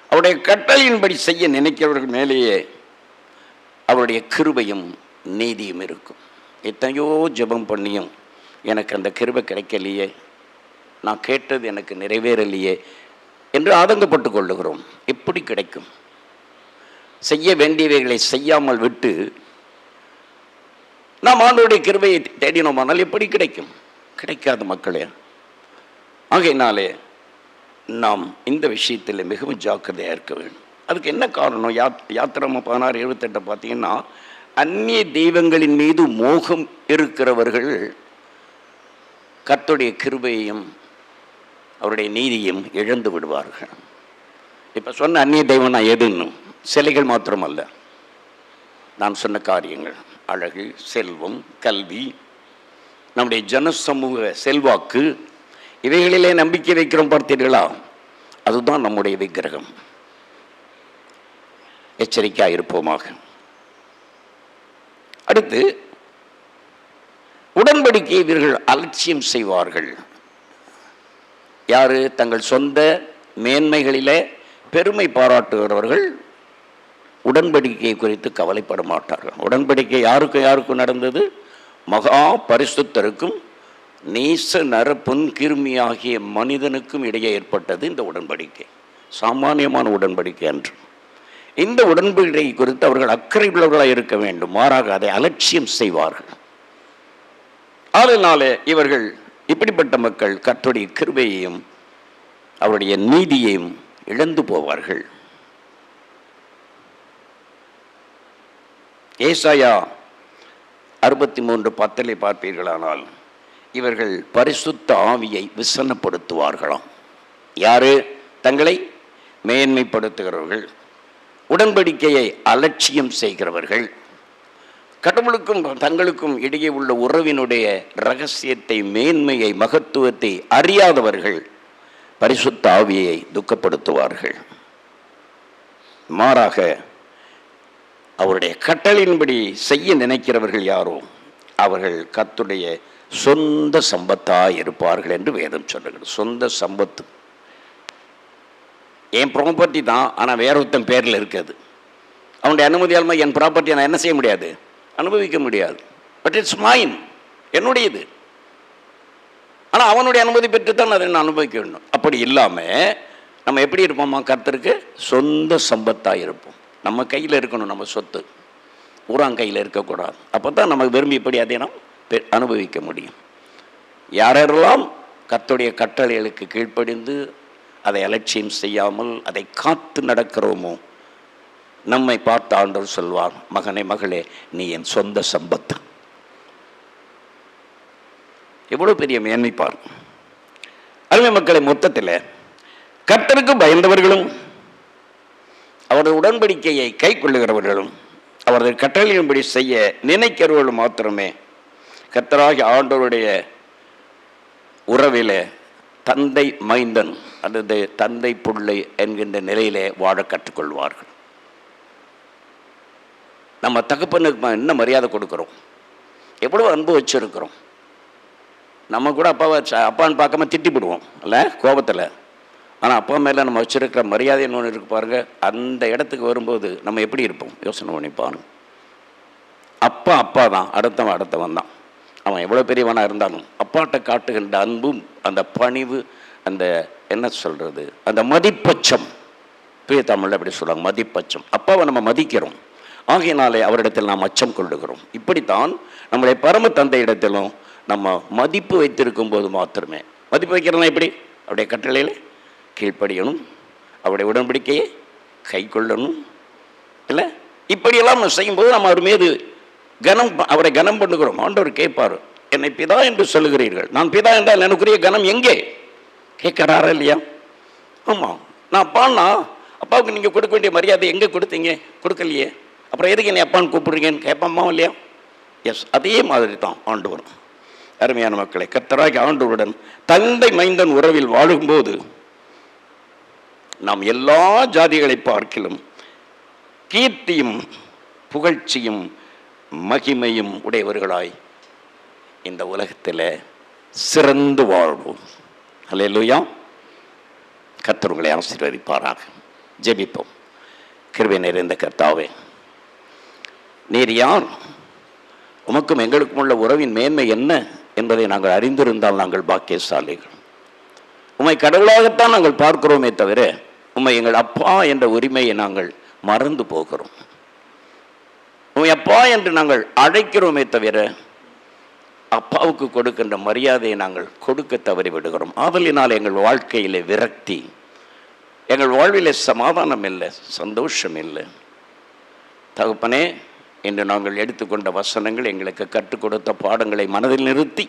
அவருடைய கட்டளையின்படி செய்ய நினைக்கிறவர்கள் மேலேயே அவருடைய கிருபையும் நீதியும் இருக்கும். எத்தனையோ ஜெபம் பண்ணியும் எனக்கு அந்த கிருபை கிடைக்கலையே, நான் கேட்டது எனக்கு நிறைவேறலையே என்று ஆதங்கப்பட்டு கொள்ளுகிறோம். எப்படி கிடைக்கும்? செய்ய வேண்டியவைகளை செய்யாமல் விட்டு நாம் ஆண்டவருடைய கிருபையை தேடினோமானால் எப்படி கிடைக்கும்? கிடைக்காத மக்களே. ஆகையினாலே நாம் இந்த விஷயத்தில் மிகவும் ஜாக்கிரதையாக இருக்க வேண்டும். அதுக்கு என்ன காரணம்? யாத்திராம 16:78 பார்த்தீங்கன்னா, அந்நிய தெய்வங்களின் மீது மோகம் இருக்கிறவர்கள் கர்த்தருடைய கிருபையையும் அவருடைய நீதியும் இழந்து விடுவார்கள். இப்போ சொன்ன அந்நிய தெய்வம்னா எதுன்னு, சிலைகள் மாத்திரமல்ல, நான் சொன்ன காரியங்கள், அழகு, செல்வம், கல்வி, நம்முடைய ஜனசமூக செல்வாக்கு, இவைகளிலே நம்பிக்கை வைக்கிறோம் பார்த்தீர்களா? அதுதான் நம்முடைய விக்கிரகம். எச்சரிக்கையாக இருப்போமாக. அடுத்து, உடன்படிக்கை இவர்கள் அலட்சியம் செய்வார்கள். யாரு? தங்கள் சொந்த மேன்மைகளிலே பெருமை பாராட்டுகிறவர்கள் உடன்படிக்கை குறித்து கவலைப்பட மாட்டார்கள். உடன்படிக்கை யாருக்கும் நடந்தது? மகா பரிசுத்தருக்கும் நீச நர பொன் கிருமியாகிய மனிதனுக்கும் இடையே ஏற்பட்டது இந்த உடன்படிக்கை. சாமானியமான உடன்படிக்கை அன்று. இந்த உடன்படிக்கை குறித்து அவர்கள் அக்கறை உள்ளவர்களாக இருக்க வேண்டும். மாறாக அதை அலட்சியம் செய்வார்கள். அதனாலே இவர்கள், இப்படிப்பட்ட மக்கள் கர்த்தருடைய கிருபையையும் அவருடைய நீதியையும் இழந்து போவார்கள். ஏசாயா 63:10 பார்ப்பீர்களானால், இவர்கள் பரிசுத்த ஆவியை விசனப்படுத்துவார்களாம். யாரு? தங்களை மேன்மைப்படுத்துகிறவர்கள், உடன்படிக்கையை அலட்சியம் செய்கிறவர்கள், கடவுளுக்கும் தங்களுக்கும் இடையே உள்ள உறவினுடைய இரகசியத்தை, மேன்மையை, மகத்துவத்தை அறியாதவர்கள் பரிசுத்த ஆவியை துக்கப்படுத்துவார்கள். மாறாக அவருடைய கட்டளையின்படி செய்ய நினைக்கிறவர்கள் யாரோ அவர்கள் கர்த்தருடைய சொந்த சம்பத்தாய் இருப்பார்கள் என்று வேதம் சொல்லுகிறது. சொந்த சம்பத்து. என் ப்ராப்பர்ட்டி தான், ஆனால் வேற ஒருத்தன் பேரில் இருக்குது. அவனுடைய அனுமதியால் என் ப்ராப்பர்ட்டியை நான் என்ன செய்ய முடியாது? அனுபவிக்க முடியாது. பட் இட்ஸ் மைன், என்னுடையது. ஆனால் அவனுடைய அனுமதி பெற்றுத்தான் அதை நான் அனுபவிக்க வேண்டும். அப்படி இல்லாமல் நம்ம எப்படி இருப்போமா? கர்த்தருக்கு சொந்த சம்பத்தாக இருப்போம். நம்ம கையில் இருக்கணும் நம்ம சொத்து, ஊரான் கையில் இருக்கக்கூடாது. அப்போ தான் நமக்கு விரும்பியபடி அதை நாம் அனுபவிக்க முடியும். யாரெல்லாம் கர்த்தருடைய கட்டளைகளுக்கு கீழ்ப்படிந்து அதை அலட்சியம் செய்யாமல் அதை காத்து நடக்கிறோமோ, நம்மை பார்த்து ஆண்டவர் சொல்வார், மகனே மகளே, நீ என் சொந்த சம்பத்து. எவ்வளோ பெரிய மேன்மைப்பார். அருமை மக்களை, மொத்தத்தில் கர்த்தருக்கு பயந்தவர்களும் அவரது உடன்படிக்கையை கை கொள்ளுகிறவர்களும் அவரது கட்டளையின்படி செய்ய நினைக்கிறவர்களும் மாத்திரமே கர்த்தராகிய ஆண்டவருடைய உறவிலே தந்தை மைந்தன் அல்லது தந்தை பிள்ளை என்கின்ற நிலையிலே வாழ கற்றுக்கொள்வார்கள். நம்ம தகப்பனுக்கு என்ன மரியாதை கொடுக்குறோம், எவ்வளோ அன்பு வச்சுருக்கிறோம். நம்ம கூட அப்பான்னு பார்க்காம திட்டிவிடுவோம் இல்லை, கோபத்தில். ஆனால் அப்பா மேலே நம்ம வச்சுருக்கிற மரியாதைன்னு ஒன்று இருக்கு பாருங்கள். அந்த இடத்துக்கு வரும்போது நம்ம எப்படி இருப்போம் யோசனை பண்ணிப்பானு. அப்பா தான், அடுத்தவன் தான். அவன் எவ்வளோ பெரியவனாக இருந்தாலும் அப்பாட்ட காட்டுகின்ற அன்பும் அந்த பணிவு, அந்த என்ன சொல்கிறது, அந்த மதிப்பச்சம், தூய தமிழில் எப்படி சொல்லுவாங்க, மதிப்பச்சம். அப்பாவை நம்ம மதிக்கிறோம். ஆகையினாலே அவரிடத்தில் நாம் அச்சம் கொள்ளுகிறோம். இப்படித்தான் நம்முடைய பரம தந்தை இடத்திலும் நம்ம மதிப்பு வைத்திருக்கும் போது மாத்திரமே. மதிப்பு வைக்கிறோம்னா எப்படி? அவருடைய கட்டளையில் கீழ்ப்படியணும், அவருடைய உடன்படிக்கையை கை கொள்ளணும் இல்லை? இப்படியெல்லாம் நம்ம செய்யும்போது நம்ம அவர் மீது அவரை கனம் பண்ணுகிறோம். ஆண்டவர் கேட்பார், என்னை பிதா என்று சொல்லுகிறீர்கள், நான் பிதா என்றால் எனக்குரிய கனம் எங்கே? கேட்கிறாரா இல்லையா? ஆமாம், நான் அப்பான்னா அப்பாவுக்கு நீங்கள் கொடுக்க வேண்டிய மரியாதை எங்கே கொடுத்தீங்க? கொடுக்கலையே. அப்புறம் எதுக்கு என்னை அப்பான்னு கூப்பிடுறீங்கன்னு கேட்பாமா இல்லையா? எஸ், அதே மாதிரி தான் ஆண்டவர். அருமையான மக்களை, கர்த்தராகி ஆண்டவருடன் தந்தை மைந்தன் உறவில் வாழும்போது நாம் எல்லா ஜாதிகளை பார்க்கிலும் கீர்த்தியும் புகழ்ச்சியும் மகிமையும் உடையவர்களாய் இந்த உலகத்தில் சிறந்து வாழ்வோம். அல்லேலூயா. கர்த்தர் உங்களை ஆசீர்வதிப்பாராக. ஜெபிப்போம். கிருபை நிறைந்த கர்த்தாவே, நீர் யார்? உமக்கும் எங்களுக்கும் உள்ள உறவின் மேன்மை என்ன என்பதை நாங்கள் அறிந்திருந்தால் நாங்கள் பாக்கியசாலிகள். உம்மை கடவுளாகத்தான் நாங்கள் பார்க்கிறோமே தவிர உம்மை எங்கள் அப்பா என்ற உரிமையை நாங்கள் மறந்து போகிறோம். உம்மை அப்பா என்று நாங்கள் அழைக்கிறோமே தவிர அப்பாவுக்கு கொடுக்கின்ற மரியாதையை நாங்கள் கொடுக்க தவறி விடுகிறோம். ஆதலினால் எங்கள் வாழ்க்கையிலே விரக்தி, எங்கள் வாழ்விலே சமாதானம் இல்லை, சந்தோஷம் இல்லை. தகப்பனே, இன்று நாங்கள் எடுத்துக்கொண்ட வசனங்கள், எங்களுக்கு கற்றுக் கொடுத்த பாடங்களை மனதில் நிறுத்தி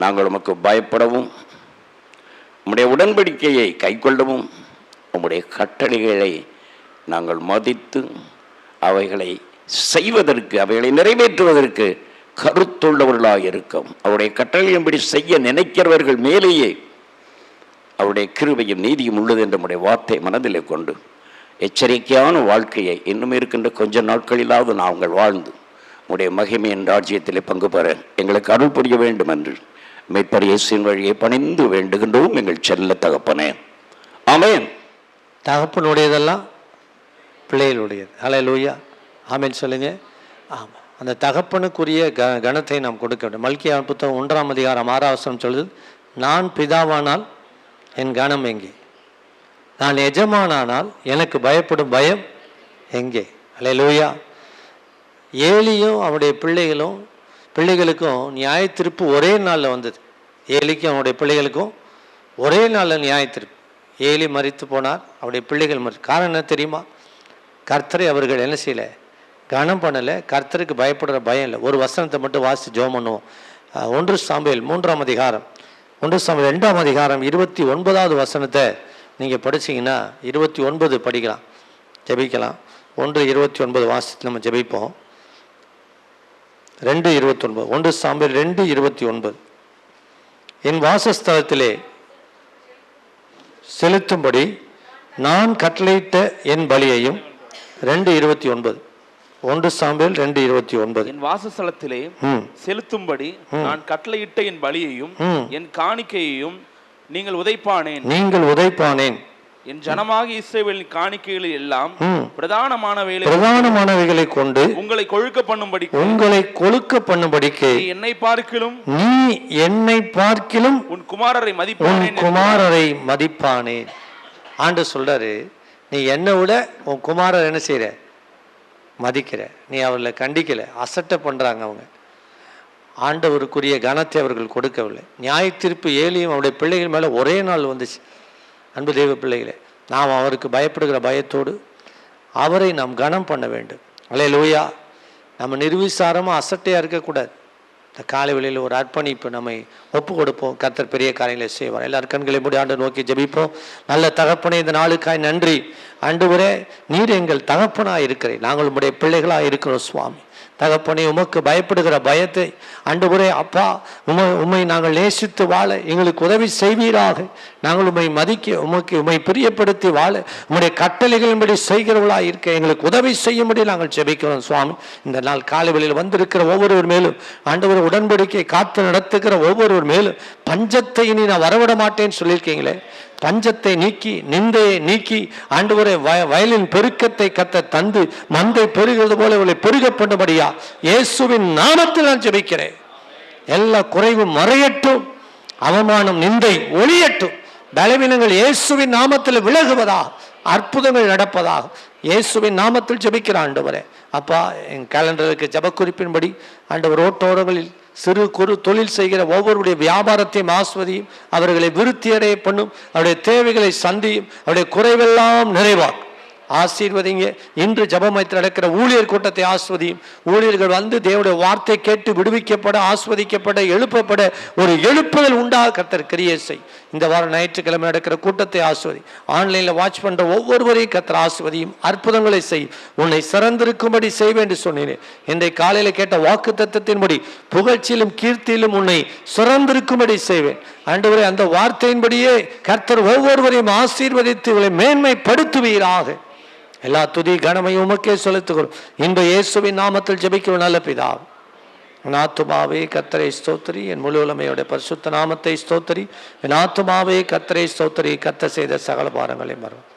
நாங்கள் உமக்கு பயப்படவும், உம்முடைய உடன்படிக்கையை கைக்கொள்ளவும், உம்முடைய கட்டளைகளை நாங்கள் மதித்து அவைகளை செய்வதற்கு, அவைகளை நிறைவேற்றுவதற்கு கருத்துள்ளவர்களாக இருக்கும். அவருடைய கட்டளையின்படி செய்ய நினைக்கிறவர்கள் மேலேயே அவருடைய கிருபையும் நீதியும் உள்ளது என்ற நம்முடைய வார்த்தை மனதிலே கொண்டு எச்சரிக்கையான வாழ்க்கையை இன்னும் இருக்கின்ற கொஞ்ச நாட்களிலாவது நாங்கள் வாழ்ந்து உடைய மகிமையின் ராஜ்யத்திலே பங்கு பெற எங்களுக்கு அருள் புரிய வேண்டும் என்று மீட்பர் இயேசுவின் வழியை பணிந்து வேண்டுகின்றோம் எங்கள் செல்ல தகப்பனே. ஆமென். தகப்பனுடையதெல்லாம் பிள்ளைகளுடையது. ஹல்லேலூயா. ஆமென் சொல்லுங்க. ஆமாம், அந்த தகப்பனுக்குரிய கணத்தை நாம் கொடுக்க வேண்டும். மல்கியா புத்தகம் 1ஆம் அதிகாரம் 6ஆம் வசனம் சொல்லுது, நான் பிதாவானால் என் கணம் எங்கே? நான் எஜமானானால் எனக்கு பயப்படும் பயம் எங்கே? ஹல்லேலூயா. ஏலியும் அவனுடைய பிள்ளைகளுக்கும் நியாயத்தீர்ப்பு ஒரே நாளில் வந்தது. ஏலிக்கும் அவனுடைய பிள்ளைகளுக்கும் ஒரே நாளில் நியாயத்தீர்ப்பு. ஏலி மரித்து போனார், அவருடைய பிள்ளைகள் காரணம் என்ன தெரியுமா? கர்த்தரை அவர்கள் என்ன செய்யலை? கனம் பண்ணலை. கர்த்தருக்கு பயப்படுற பயம் இல்லை. ஒரு வசனத்தை மட்டும் வாசித்து ஜெபம் பண்ணுவோம். 1 சாமுவேல் 3ஆம் அதிகாரம் 1 சாமுவேல் 2ஆம் அதிகாரம் 29வது வசனத்தை நீங்கள் படிச்சிங்கன்னா 29 படிக்கலாம், ஜெபிக்கலாம். 1:29 வாசித்து நம்ம ஜெபிப்போம். 2:29 1 சாமுவேல் 2:29 என் வாசஸ்தலத்திலே செலுத்தும்படி நான் கட்டளையிட்ட என் பலியையும் 2:29 1 சாமுவேல் 2:29 என் வாசஸ்தலத்திலே செலுத்தும்படி நான் கட்டளையிட்ட என் பலியையும் என் காணிக்கையையும் நீங்கள் உதைப்பானேன். என் ஜனமாக இஸ்ரவேலின் காணிக்கைகளில் எல்லாம் பிரதானமானவைகளை கொண்டு உங்களை கொழுக்க பண்ணும்படிக்கு நீ என்னை பார்க்கிலும் உன் குமாரரை மதிப்பானேன். ஆண்டவர் சொல்றாரு, நீ என்னை விட உன் குமாரர் என்ன செய்யற? மதிக்கிற. நீ அவர்களை கண்டிக்கல, அசட்டை பண்றாங்க அவங்க. ஆண்டவருக்குரிய கனத்தை அவர்கள் கொடுக்கவில்லை. நியாய தீர்ப்பு ஏலியும் அவருடைய பிள்ளைகள் மேலே ஒரே நாள் வந்துச்சு. அன்பு தெய்வ பிள்ளைகளே, நாம் அவருக்கு பயப்படுகிற பயத்தோடு அவரை நாம் கனம் பண்ண வேண்டும். அல்லேலூயா. நம்ம நிர்விசாரமாக அசட்டையாக இருக்கக்கூடாது. இந்த காலை வேளையில் ஒரு அர்ப்பணிப்பு நம்மை ஒப்பு கொடுப்போம். கர்த்தர் பெரிய காரியங்களை செய்வார். எல்லாரும் கண்களை மூடி ஆண்டவரை நோக்கி ஜெபிப்போம். நல்ல தகப்பனே, இந்த நாளுக்காய் நன்றி. ஆண்டவரே, நீர் எங்கள் தகப்பனாக இருக்கிறேன், நாங்கள் உம்முடைய பிள்ளைகளாக இருக்கிறோம் சுவாமி. தகப்பனே, உமக்கு பயப்படுகிற பயத்தை ஆண்டவரே அப்பா, உம்மை நாங்கள் நேசித்து வாழ எங்களுக்கு உதவி செய்வீராக. நாங்கள் உம்மை மதிக்க, உம்மை பிரியப்படுத்தி வாழ, உம்முடைய கட்டளைகளின்படி செய்கிறவர்களாக இருக்க எங்களுக்கு உதவி செய்யும்படி நாங்கள் ஜெபிக்கிறோம் சுவாமி. இந்த நாள் காலை வேளையில் வந்திருக்கிற ஒவ்வொருவர் மேலும் ஆண்டவர் உடன்படிக்கை காத்து நடத்துகிற ஒவ்வொருவர் மேலும் பஞ்சத்தை இனி நான் வரவிட மாட்டேன்னு சொல்லியிருக்கீங்களே, பஞ்சத்தை நீக்கி, நிந்தையை நீக்கி ஆண்டவரே வயலின் பெருக்கத்தை கத்த தந்து மந்தை பெருகிறது போல இவளை பெருக பண்ணும்படியா இயேசுவின் நாமத்தில் நான் ஜெபிக்கிறேன். எல்லா குறைவும் மறையட்டும், அவமானம் நிந்தை ஒளியட்டும், பலவீனங்கள் இயேசுவின் நாமத்தில் விலகுவதா. அற்புதங்கள் நடப்பதாக இயேசுவின் நாமத்தில் ஜெபிக்கிற ஆண்டவரே. அப்பா, என் கேலண்டருக்கு ஜெப குறிப்பின்படி ஆண்டவர் ரோட்டோரங்களில் சிறு குறு தொழில் செய்கிற ஒவ்வொருடைய வியாபாரத்தையும் ஆஸ்வதியும், அவர்களை விருத்தியடைய பண்ணும், அவருடைய தேவைகளை சந்தியும், அவருடைய குறைவெல்லாம் நிறைவாக்கும். ஆசீர்வதிங்க. இன்று ஜெபமயத்தில் நடக்கிற ஊழியர் கூட்டத்தை ஆஸ்வதியும். ஊழியர்கள் வந்து தேவனுடைய வார்த்தை கேட்டு விடுவிக்கப்பட, ஆஸ்வதிக்கப்பட, எழுப்பப்பட ஒரு எழுப்புதல் உண்டாக கர்த்தர் கிரியை செய். இந்த வாரம் ஞாயிற்றுக்கிழமை நடக்கிற கூட்டத்தை ஆஸ்வதி. ஆன்லைனில் வாட்ச் பண்ற ஒவ்வொருவரையும் கர்த்தர் ஆஸ்வதியும், அற்புதங்களை செய். உன்னை சிறந்திருக்கும்படி செய்வேன் என்று சொன்னேன். இன்றைய காலையில் கேட்ட வாக்கு தத்தத்தின்படி புகழ்ச்சியிலும் கீர்த்தியிலும் உன்னை சிறந்திருக்கும்படி செய்வேன். ஆண்டவரே, அந்த வார்த்தையின்படியே கர்த்தர் ஒவ்வொருவரையும் ஆசீர்வதித்து இவளை மேன்மைப்படுத்துவீராக. எல்லா துதி கனமையும் உமக்கே செலுத்துகிறோம். இன்ப இயேசுவின் நாமத்தில் ஜெபிக்கிறோம் நல்ல பிதாவே. என் ஆத்துமாவே கர்த்தரை ஸ்தோத்திரி, என் முழு உலமையோட பரிசுத்த நாமத்தை ஸ்தோத்திரி. என் ஆத்துமாவே கர்த்தரை ஸ்தோத்திரி, கர்த்தர் செய்த சகல பாரங்களை மறவும்.